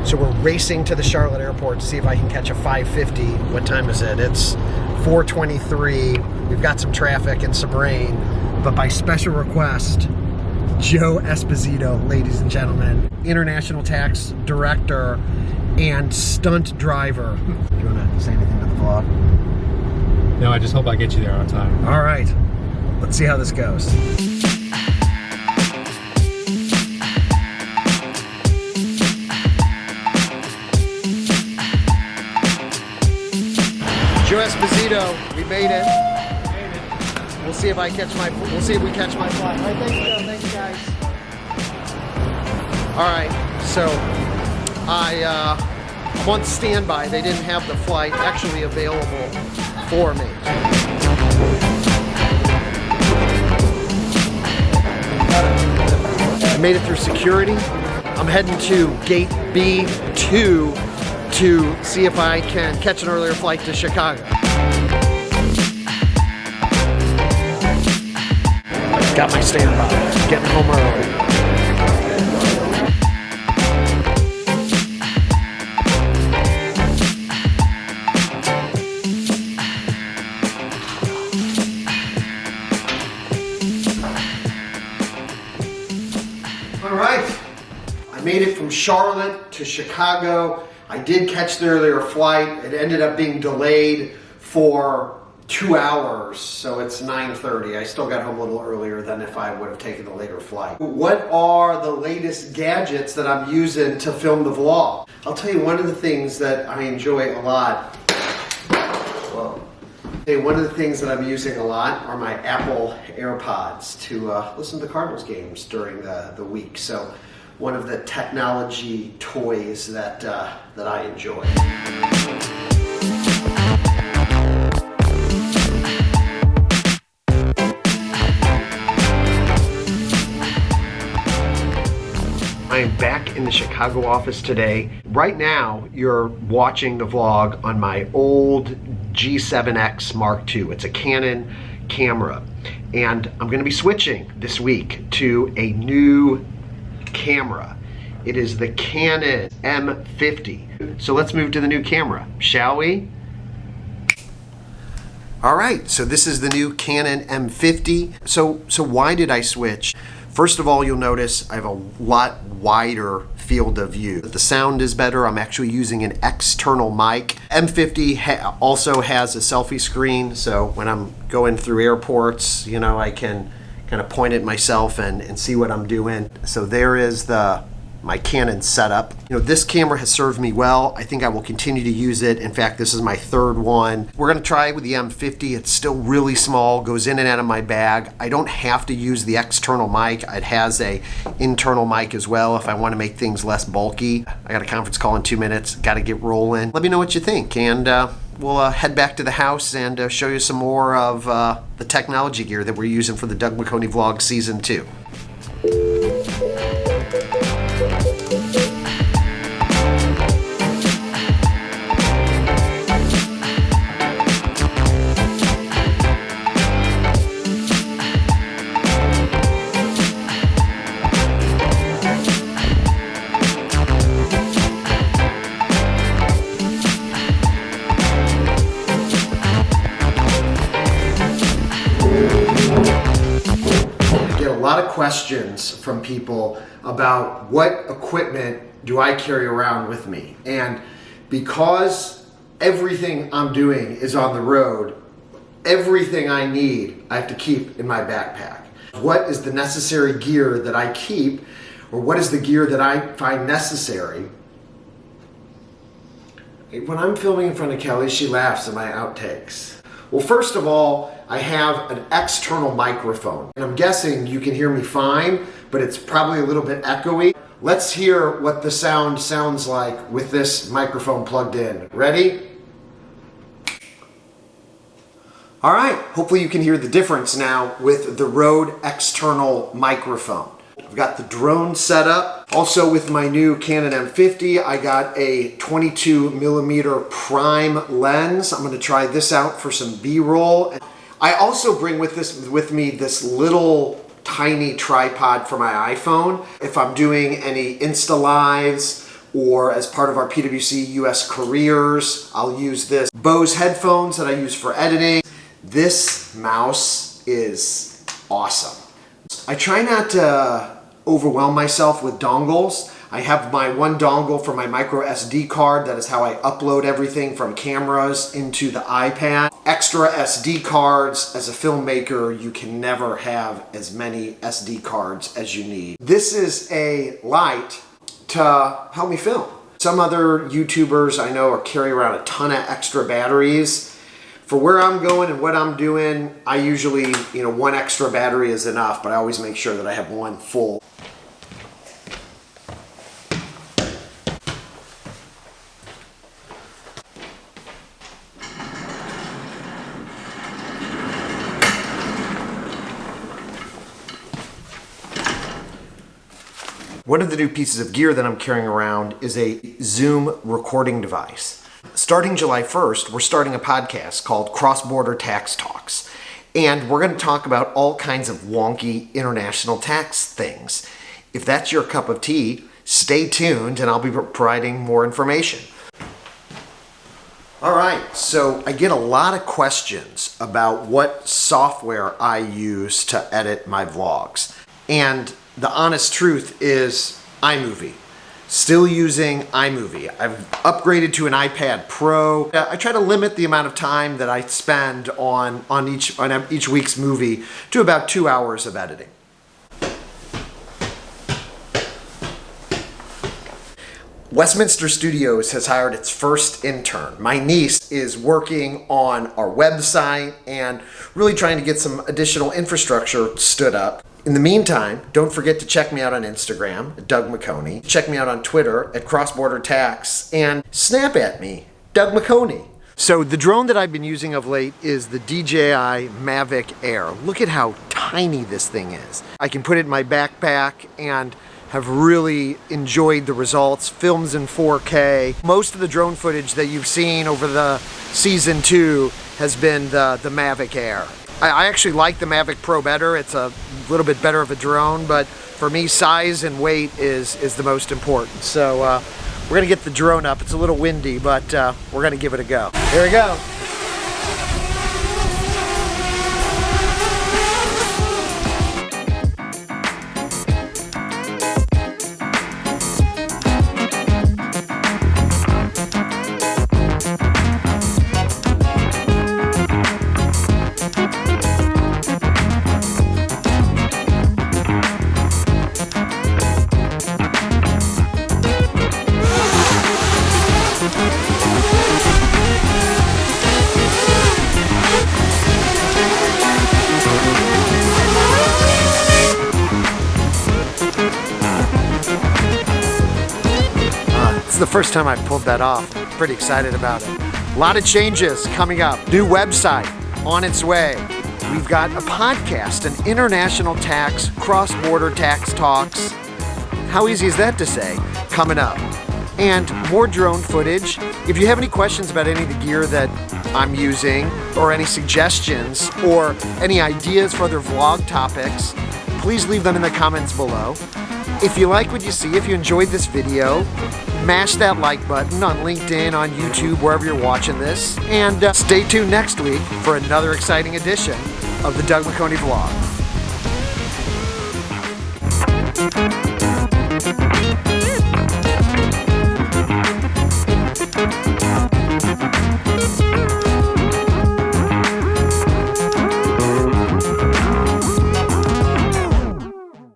So we're racing to the Charlotte airport to see if I can catch a 550. What time is it? It's 4:23. We've got some traffic and some rain, but by special request, Joe Esposito, ladies and gentlemen, international tax director and stunt driver. Do you want to say anything to the vlog? No, I just hope I get you there on time. All right, let's see how this goes. Joe Esposito, we made it. We'll see if we catch my flight. All right, thank you, Joe. Thank you, guys. All right, so I'm on standby. They didn't have the flight actually available for me. I made it through security. I'm heading to gate B2 to see if I can catch an earlier flight to Chicago. Got my standby, getting home early. All right, I made it from Charlotte to Chicago. I did catch the earlier flight. It ended up being delayed for 2 hours, so it's 9:30. I still got home a little earlier than if I would have taken the later flight. What are the latest gadgets that I'm using to film the vlog? I'll tell you one of the things that I enjoy a lot. Whoa. One of the things that I'm using a lot are my Apple AirPods to listen to the Cardinals games during the week. So one of the technology toys that I enjoy. I am back in the Chicago office today. Right now, you're watching the vlog on my old G7X Mark II. It's a Canon camera. And I'm gonna be switching this week to a new camera. It is the Canon M50. So let's move to the new camera, shall we? All right, so this is the new Canon M50. So why did I switch? First of all, you'll notice I have a lot wider field of view. The sound is better. I'm actually using an external mic. M50 also has a selfie screen, so when I'm going through airports, you know, I can kind of point at myself and see what I'm doing. So there is my Canon setup. You know, this camera has served me well. I think I will continue to use it. In fact, this is my third one. We're gonna try with the M50. It's still really small, goes in and out of my bag. I don't have to use the external mic. It has a internal mic as well if I wanna make things less bulky. I got a conference call in 2 minutes, gotta get rolling. Let me know what you think, and we'll head back to the house and show you some more of the technology gear that we're using for the Doug McConey Vlog Season 2. Questions from people about what equipment do I carry around with me, and because everything I'm doing is on the road, everything I need I have to keep in my backpack. What is the necessary gear that I keep, or what is the gear that I find necessary? When I'm filming in front of Kelly, she laughs at my outtakes. Well, first of all, I have an external microphone, and I'm guessing you can hear me fine, but it's probably a little bit echoey. Let's hear what the sound sounds like with this microphone plugged in. Ready? All right, hopefully you can hear the difference now with the Rode external microphone. I've got the drone set up. Also with my new Canon M50, I got a 22mm prime lens. I'm gonna try this out for some B-roll. I also bring with me this little tiny tripod for my iPhone. If I'm doing any Insta Lives or as part of our PwC US careers, I'll use this. Bose headphones that I use for editing. This mouse is awesome. I try not to overwhelm myself with dongles. I have my one dongle for my micro SD card. That is how I upload everything from cameras into the iPad. Extra SD cards. As a filmmaker, you can never have as many SD cards as you need. This is a light to help me film. Some other YouTubers I know are carrying around a ton of extra batteries. For where I'm going and what I'm doing, I usually, one extra battery is enough, but I always make sure that I have one full. One of the new pieces of gear that I'm carrying around is a Zoom recording device. Starting July 1st, we're starting a podcast called Cross-Border Tax Talks. And we're going to talk about all kinds of wonky international tax things. If that's your cup of tea, stay tuned and I'll be providing more information. All right, so I get a lot of questions about what software I use to edit my vlogs. And the honest truth is iMovie. Still using iMovie. I've upgraded to an iPad Pro. I try to limit the amount of time that I spend on each week's movie to about 2 hours of editing. Westminster Studios has hired its first intern. My niece is working on our website and really trying to get some additional infrastructure stood up. In the meantime, don't forget to check me out on Instagram, Doug McConey. Check me out on Twitter at Cross-Border Tax and snap at me, Doug McConey. So the drone that I've been using of late is the DJI Mavic Air. Look at how tiny this thing is. I can put it in my backpack and have really enjoyed the results. Films in 4K. Most of the drone footage that you've seen over the season 2 has been the Mavic Air. I actually like the Mavic Pro better. It's a little bit better of a drone, but for me, size and weight is the most important. So we're gonna get the drone up. It's a little windy, but we're gonna give it a go. Here we go. This is the first time I've pulled that off. I'm pretty excited about it. A lot of changes coming up. New website on its way. We've got a podcast, an international tax, cross-border tax talks. How easy is that to say? Coming up. And more drone footage. If you have any questions about any of the gear that I'm using, or any suggestions, or any ideas for other vlog topics, please leave them in the comments below. If you like what you see, if you enjoyed this video, mash that like button on LinkedIn, on YouTube, wherever you're watching this. And stay tuned next week for another exciting edition of the Doug McConey Vlog.